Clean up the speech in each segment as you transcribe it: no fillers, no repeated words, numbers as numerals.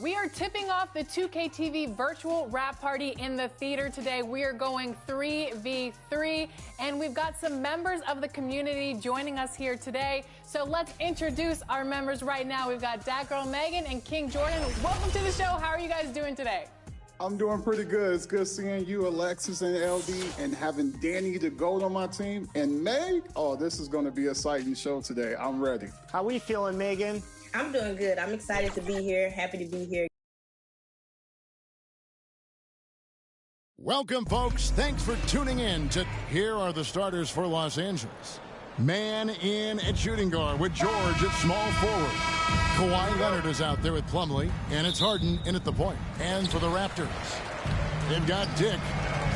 We are tipping off the 2K TV virtual rap party in the theater today. We are going 3v3, and we've got some members of the community joining us here today. So let's introduce our members right now. We've got Dat Girl Megan and King Jordan. Welcome to the show. How are you guys doing today? I'm doing pretty good. It's good seeing you, Alexis and LD, and having Danny the GOAT on my team. And Meg, oh, this is going to be an exciting show today. I'm ready. How we feeling, Megan? I'm doing good. I'm excited to be here. Happy to be here. Welcome, folks. Thanks for tuning in to Here Are the Starters for Los Angeles. Man in at shooting guard with George at small forward. Kawhi Leonard is out there with Plumlee, and it's Harden in at the point. And for the Raptors, they've got Dick.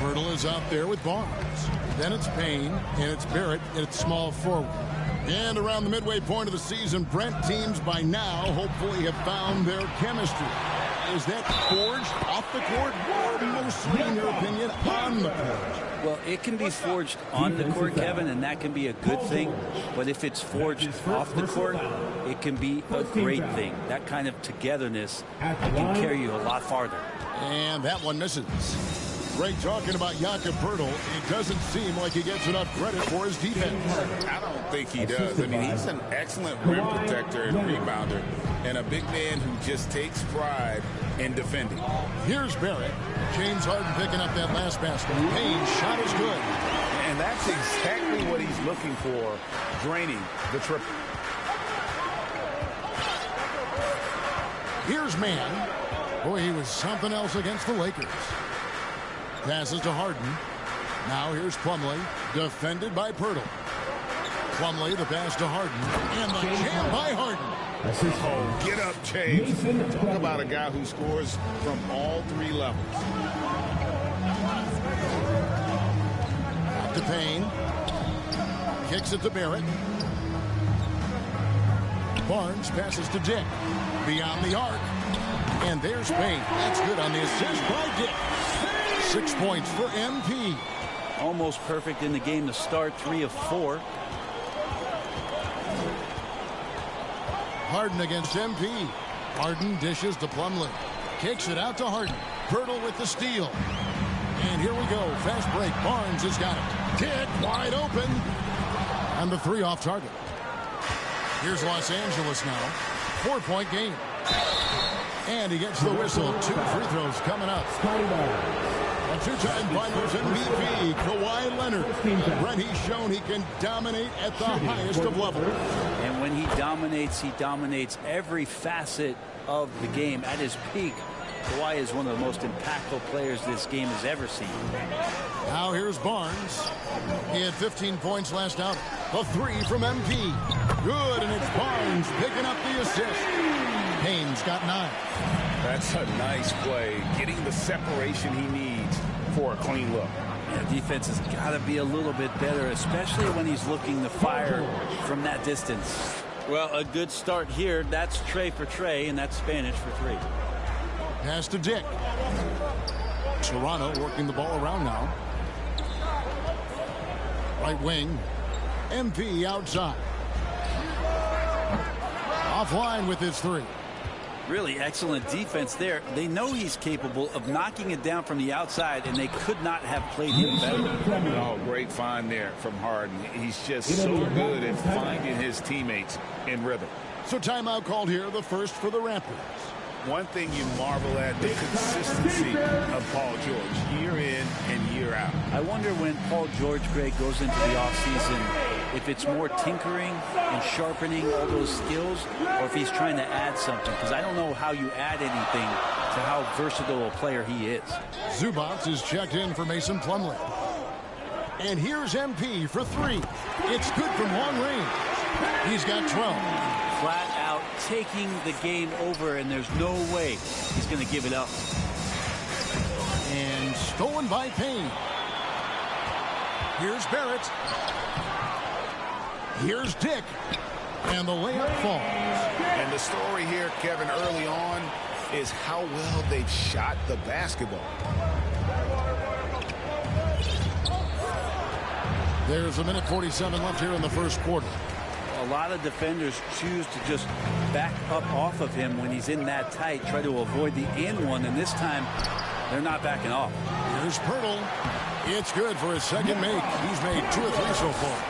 Pirtle is out there with Barnes. Then it's Payne, and it's Barrett at small forward. And around the midway point of the season, Brent teams by now hopefully have found their chemistry. Is that forged off the court or mostly, in your opinion, on the court? Well, it can be forged on the court, Kevin, and that can be a good thing. But if it's forged off the court, it can be a great thing. That kind of togetherness can carry you a lot farther. And that one misses. Greg talking about Jakob Pirtle. It doesn't seem like he gets enough credit for his defense. I don't think he does. I mean, he's an excellent rim protector and rebounder, and a big man who just takes pride in defending. Here's Barrett. James Harden picking up that last basket. Payne's shot is good. And that's exactly what he's looking for, draining the triple. Here's Mann. Boy, he was something else against the Lakers. Passes to Harden. Now here's Plumlee, defended by Pirtle. Plumlee, the pass to Harden, and the jam by Harden. Oh, get up, James. Talk about a guy who scores from all three levels. Up to Payne. Kicks it to Barrett. Barnes passes to Dick. Beyond the arc. And there's Payne. That's good on the assist by Dick. 6 points for MP. Almost perfect in the game to start, 3 of 4. Harden against MP. Harden dishes to Plumlee. Kicks it out to Harden. Pirtle with the steal. And here we go. Fast break. Barnes has got it. Dick wide open. And the 3 off target. Here's Los Angeles now. 4-point game. And he gets the whistle. 2 free throws coming up. A two-time Finals MVP, Kawhi Leonard. Brent, he's shown he can dominate at the highest of levels. And when he dominates every facet of the game. At his peak, Kawhi is one of the most impactful players this game has ever seen. Now here's Barnes. He had 15 points last outing. A 3 from MP. Good, and it's Barnes picking up the assist. Payne's got 9. That's a nice play, getting the separation he needs for a clean look. Yeah, defense has got to be a little bit better, especially when he's looking to fire from that distance. Well, a good start here. That's Trey for Trey, and that's Spanish for 3. Pass to Dick. Toronto working the ball around now. Right wing. MP outside. Offline with his 3. Really excellent defense there. They know he's capable of knocking it down from the outside, and they could not have played him better. Oh, great find there from Harden. He's just so good at finding his teammates in rhythm. So timeout called here, the first for the Raptors. One thing you marvel at, the consistency of Paul George, year in and year out. I wonder when Paul George, Greg, goes into the offseason, if it's more tinkering and sharpening all those skills, or if he's trying to add something, because I don't know how you add anything to how versatile a player he is. Zubac is checked in for Mason Plumlee. And here's MP for 3. It's good from long range. He's got 12. Flat out taking the game over, and there's no way he's going to give it up. And stolen by Payne. Here's Barrett. Here's Dick. And the layup falls. And the story here, Kevin, early on is how well they've shot the basketball. There's a minute 47 left here in the first quarter. A lot of defenders choose to just back up off of him when he's in that tight, try to avoid the and one, and this time they're not backing off. Here's Pirtle. It's good for his second make. He's made 2 or 3 so far.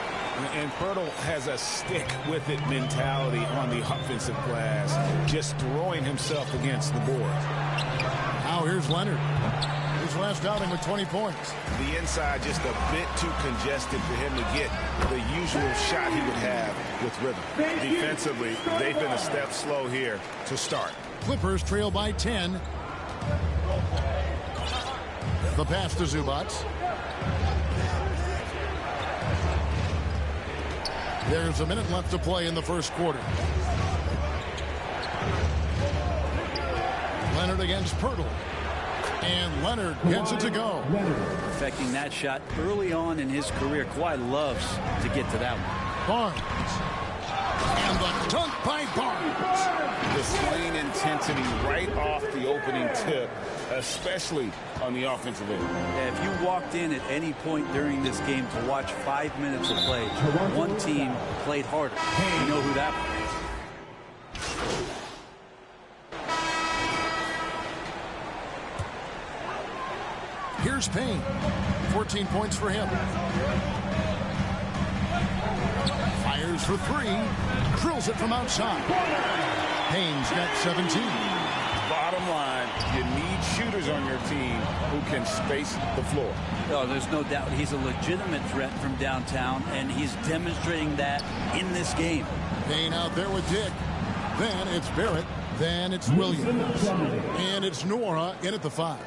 And Pirtle has a stick-with-it mentality on the offensive glass, just throwing himself against the board. Now here's Leonard. His last outing with 20 points. The inside just a bit too congested for him to get the usual shot he would have with rhythm. Defensively, they've been a step slow here to start. Clippers trail by 10. The pass to Zubac. There's a minute left to play in the first quarter. Leonard against Pirtle. And Leonard gets it to go. Perfecting that shot early on in his career. Kawhi loves to get to that one. Barnes. And the dunk by Barnes. The slaying intensity right off the opening tip, especially on the offensive end. Yeah, if you walked in at any point during this game to watch 5 minutes of play, one team played harder. You know who that was. Here's Payne. 14 points for him. Fires for 3. Drills it from outside. Payne's got 17. Bottom line, you need shooters on your team who can space the floor. Oh, there's no doubt he's a legitimate threat from downtown, and he's demonstrating that in this game. Payne out there with Dick. Then it's Barrett. Then it's Williams. And it's Nora in at the 5.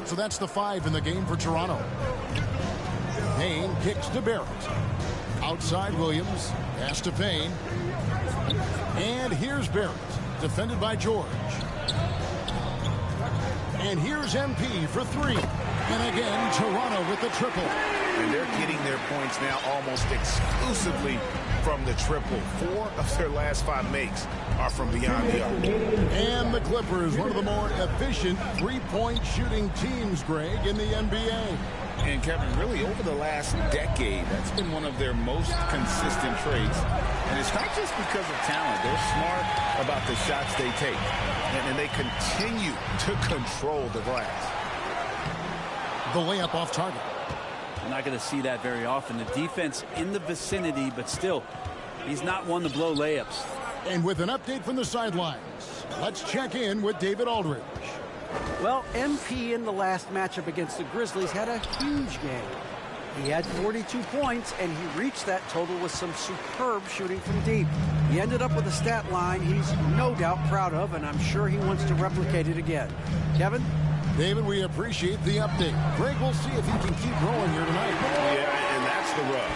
So that's the 5 in the game for Toronto. Payne kicks to Barrett. Outside Williams. Pass to Payne. And here's Barrett. Defended by George. And here's MP for 3. And again, Toronto with the triple. And they're getting their points now almost exclusively from the triple. 4 of their last 5 makes are from beyond the arc. And the Clippers, one of the more efficient three-point shooting teams, Greg, in the NBA. And Kevin, really over the last decade, that's been one of their most consistent traits. And it's not just because of talent. They're smart about the shots they take. And they continue to control the glass. The layup off target. We're not going to see that very often. The defense in the vicinity, but still, he's not one to blow layups. And with an update from the sidelines, let's check in with David Aldridge. Well, MP in the last matchup against the Grizzlies had a huge game. He had 42 points, and he reached that total with some superb shooting from deep. He ended up with a stat line he's no doubt proud of, and I'm sure he wants to replicate it again. Kevin? David, we appreciate the update. Greg, we'll see if he can keep rolling here tonight. Yeah, and that's the rub.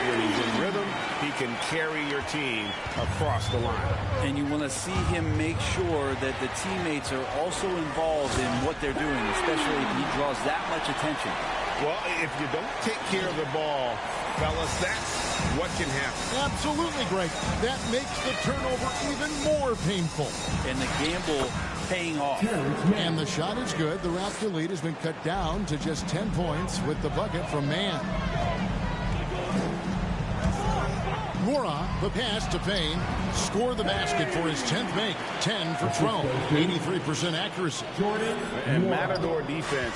When he's in rhythm, he can carry your team across the line. And you want to see him make sure that the teammates are also involved in what they're doing, especially if he draws that much attention. Well, if you don't take care of the ball, fellas, that's what can happen. Absolutely, Greg. That makes the turnover even more painful. And the gamble paying off. And the shot is good. The Raptor lead has been cut down to just 10 points with the bucket from Mann. Mora, the pass to Payne. Score the basket for his 10th make. 10 for 12. 83% accuracy. And Matador defense,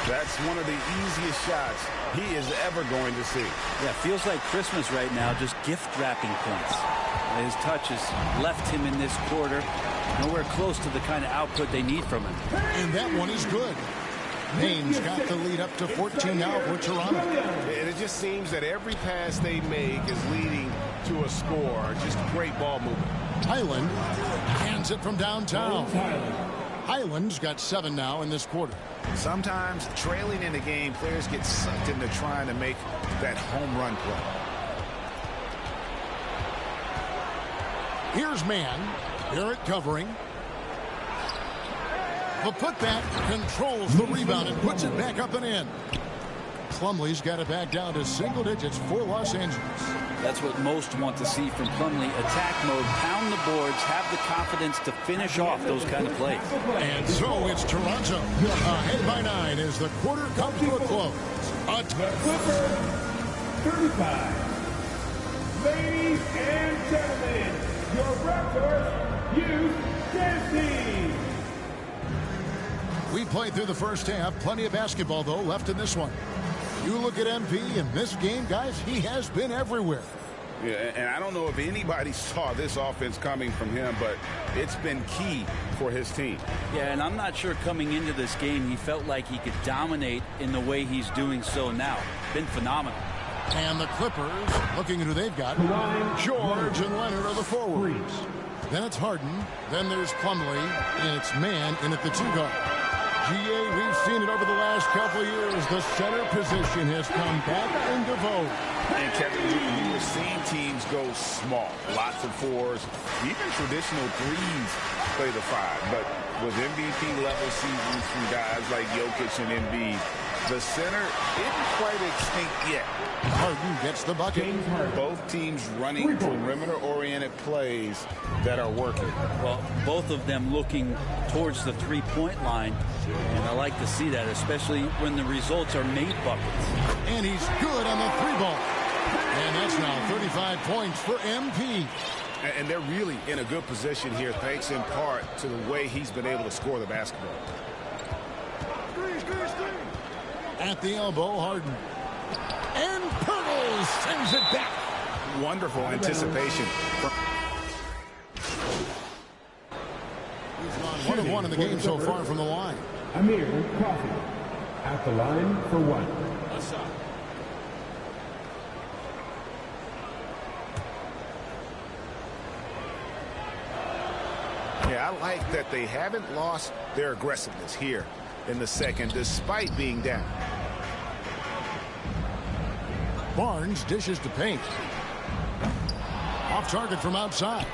that's one of the easiest shots he is ever going to see. Yeah, feels like Christmas right now, just gift wrapping points. His touch has left him in this quarter nowhere close to the kind of output they need from him. And that one is good. Payne's got the lead up to 14 now for Toronto. And it just seems that every pass they make is leading to a score. Just great ball movement. Highland hands it from downtown. Highland's got 7 now in this quarter. Sometimes trailing in the game, players get sucked into trying to make that home run play. Here's Mann. Barrett covering. The putback controls the rebound and puts it back up and in. Plumlee's got it back down to single digits for Los Angeles. That's what most want to see from Plumlee. Attack mode, pound the boards, have the confidence to finish off those kind of plays. And so it's Toronto ahead by 9 as the quarter comes to a close. Clipper 35. Ladies and gentlemen, your Raptors use dancing. We played through the first half. Plenty of basketball, though, left in this one. You look at MP in this game, guys, he has been everywhere. Yeah, and I don't know if anybody saw this offense coming from him, but it's been key for his team. Yeah, and I'm not sure coming into this game he felt like he could dominate in the way he's doing so now. Been phenomenal. And the Clippers, looking at who they've got, George and Leonard are the forwards. Then it's Harden. Then there's Plumlee, and it's Man in at the 2-guard. GA, we've seen it over the last couple of years. The center position has come back into vogue. And Kevin, we were seeing teams go small, lots of fours, even traditional threes play the 5. But with MVP-level seasons from guys like Jokic and Embiid, the center isn't quite extinct yet. Harden gets the bucket. Both teams running perimeter-oriented plays that are working. Well, both of them looking towards the three-point line, and I like to see that, especially when the results are made buckets. And he's good on the 3-ball. And that's now 35 points for MP. And they're really in a good position here, thanks in part to the way he's been able to score the basketball. At the elbow, Harden. And Pirtle sends it back. Wonderful anticipation. He's gone 1 of 1 in the game so far from the line. Amir Coffey at the line for 1. Yeah, I like that they haven't lost their aggressiveness here in the second, despite being down. Barnes dishes to Payne. Off target from outside.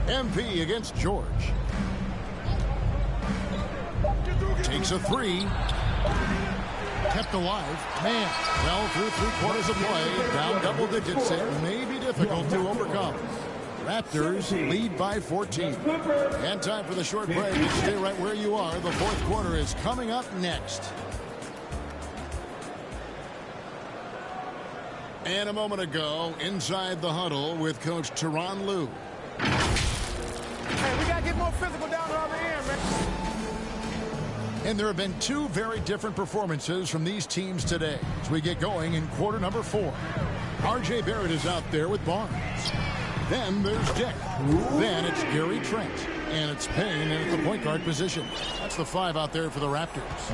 MP against George. Takes a 3. Kept alive. Man, well through 3/4 of play. Down double digits. It may be difficult to overcome. Raptors lead by 14. And time for the short break. You stay right where you are. The fourth quarter is coming up next. And a moment ago, inside the huddle with Coach Tyronn Lue. Hey, we got to get more physical down the other end, man. And there have been 2 very different performances from these teams today as we get going in quarter number 4. R.J. Barrett is out there with Barnes. Then there's Dick. Then it's Gary Trent. And it's Payne in at the point guard position. That's the 5 out there for the Raptors.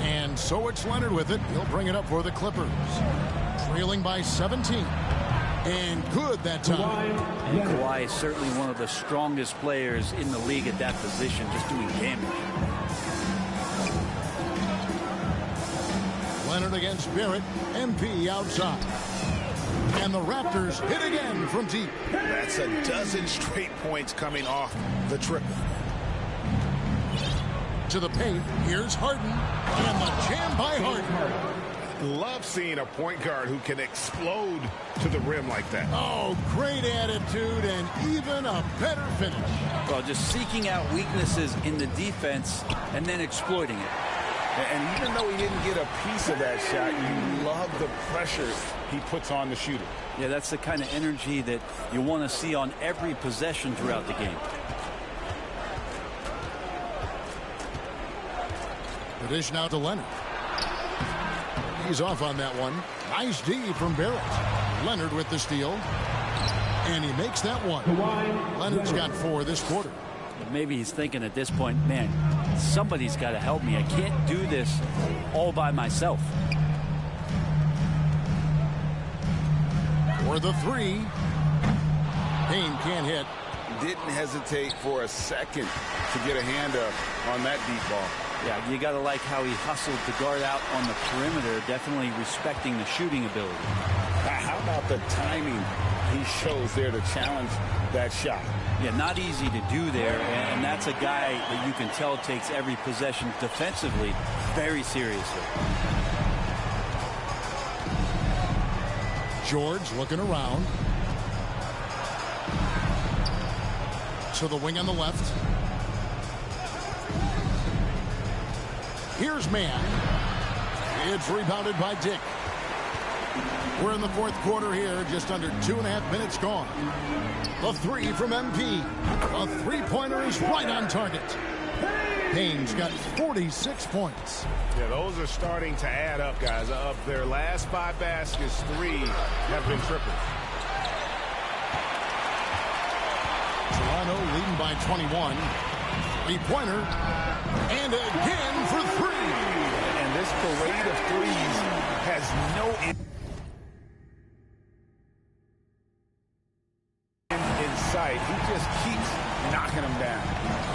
And so it's Leonard with it. He'll bring it up for the Clippers. Trailing by 17. And good that time. Kawhi is certainly one of the strongest players in the league at that position, just doing damage. Leonard against Barrett. MP outside. And the Raptors hit again from deep. That's a dozen straight points coming off the triple. To the paint. Here's Harden. And the jam by Harden. Love seeing a point guard who can explode to the rim like that. Oh, great attitude and even a better finish. Well, just seeking out weaknesses in the defense and then exploiting it. And even though he didn't get a piece of that shot, you love the pressure he puts on the shooter. Yeah, that's the kind of energy that you want to see on every possession throughout the game. The dish now to Leonard. He's off on that one. Nice D from Barrett. Leonard with the steal. And he makes that one. Leonard's got 4 this quarter. Maybe he's thinking at this point, man, somebody's got to help me. I can't do this all by myself. For the 3. Payne can't hit. Didn't hesitate for a second to get a hand up on that deep ball. Yeah, you got to like how he hustled to guard out on the perimeter, definitely respecting the shooting ability. How about the timing he shows there to challenge that shot? Yeah, not easy to do there, and that's a guy that you can tell takes every possession defensively very seriously. George looking around. To the wing on the left. Here's Man. It's rebounded by Dick. We're in the fourth quarter here, just under 2.5 minutes gone. The three from MP. A three-pointer is right on target. Payne's got 46 points. Yeah, those are starting to add up, guys. Of their last 5 baskets, 3 have been triples. Toronto leading by 21. Three-pointer. And again for 3. And this parade of threes has no end in sight. He just keeps knocking them down.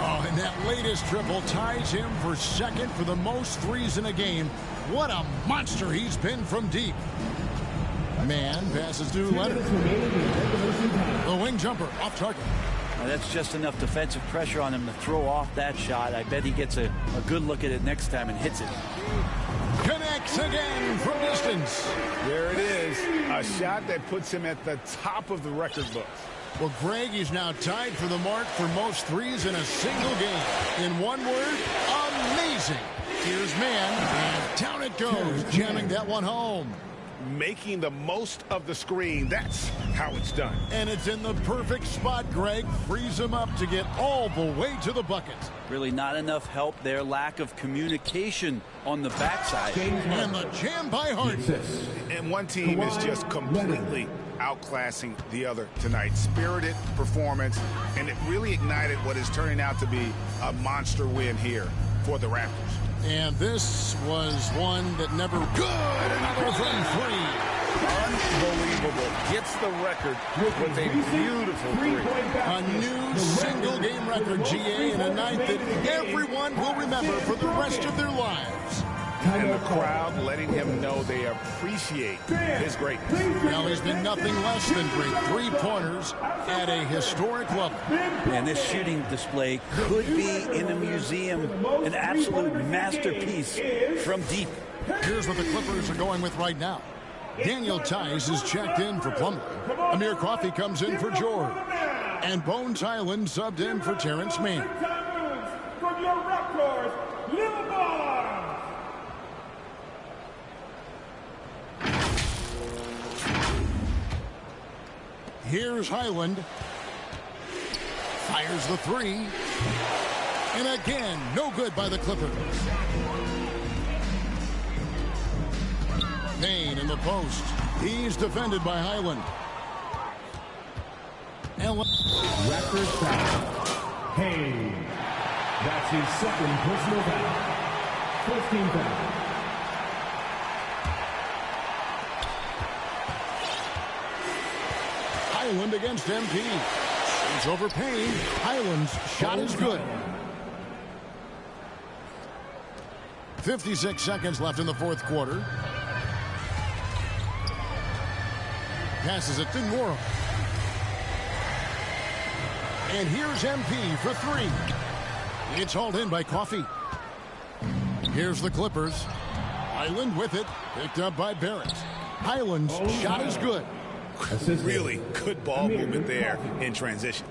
Oh, and that latest triple ties him for second for the most threes in a game. What a monster he's been from deep. Man passes to Leonard. The wing jumper off target. Now that's just enough defensive pressure on him to throw off that shot. I bet he gets a good look at it next time and hits it. Connects again from distance. There it is. A shot that puts him at the top of the record books. Well, Greg, he's now tied for the mark for most threes in a single game. In one word, amazing. Here's man, and down it goes, jamming that one home. Making the most of the screen. That's how it's done. And it's in the perfect spot, Greg. Frees him up to get all the way to the bucket. Really not enough help there. Lack of communication on the backside. And the jam by Harden. And one team is just completely outclassing the other tonight. Spirited performance, and it really ignited what is turning out to be a monster win here for the Raptors. And this was one that never good. Another from 3. Unbelievable. Gets the record with a beautiful 3. A new single-game record, GA, in a night that everyone will remember for the rest of their lives. And the crowd letting him know they appreciate his greatness. Now he's been nothing less than great. 3-pointers at a historic level. And this shooting display could be in a museum, an absolute masterpiece from deep. Here's what the Clippers are going with right now. Daniel Tice is checked in for Plumlee. Amir Coffey comes in for George. And Bones Highland subbed in for Terrence Mann. From your Raptors, Little Ball. Here's Highland. Fires the 3. And again, no good by the Clippers. Payne in the post. He's defended by Highland. Raptors foul. Payne. That's his second personal foul. First team foul. Highland against MP. He's over Payne. Highland's shot is good. 56 seconds left in the fourth quarter. Passes it to Nora. And here's MP for 3. It's hauled in by Coffey. Here's the Clippers. Highland with it. Picked up by Barrett. Highland's shot is good. Really good ball movement there in transition.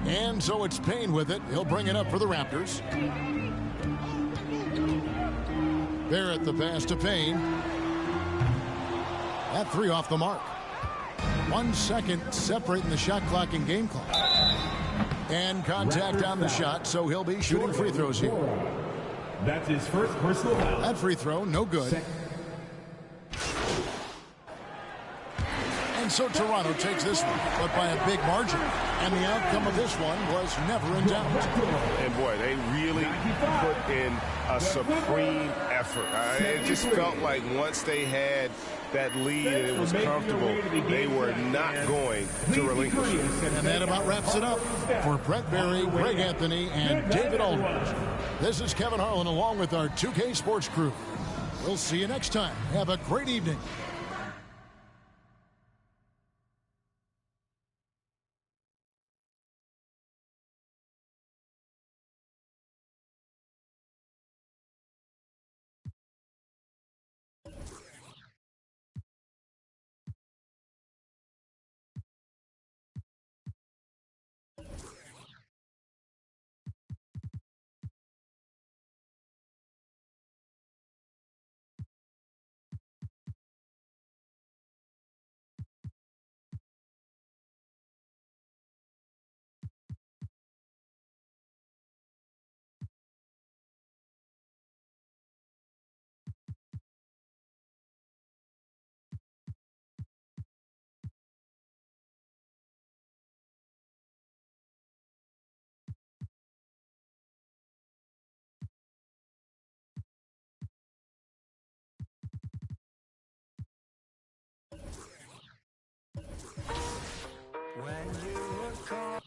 And so it's Payne with it. He'll bring it up for the Raptors. Barrett the pass to Payne. That 3 off the mark. 1 second separating the shot clock and game clock. And contact on the shot, so he'll be shooting free throws here. That's his first personal foul. That free throw, no good. And so Toronto takes this one, but by a big margin. And the outcome of this one was never in doubt. And boy, they really put in a supreme effort. It just felt like once they had that lead and it was comfortable, they were not going to relinquish it. And that about wraps it up. For Brett Berry, Greg Anthony, and David Aldridge, this is Kevin Harlan along with our 2K Sports crew. We'll see you next time. Have a great evening. when you were called.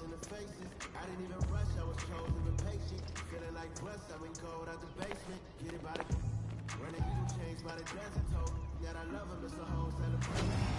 In the faces, I didn't even rush, I was chosen and patient. Feeling like rust, I went cold out the basement. Get it by the running, you changed by the dozen told. Yet I love him, it's a whole celebration.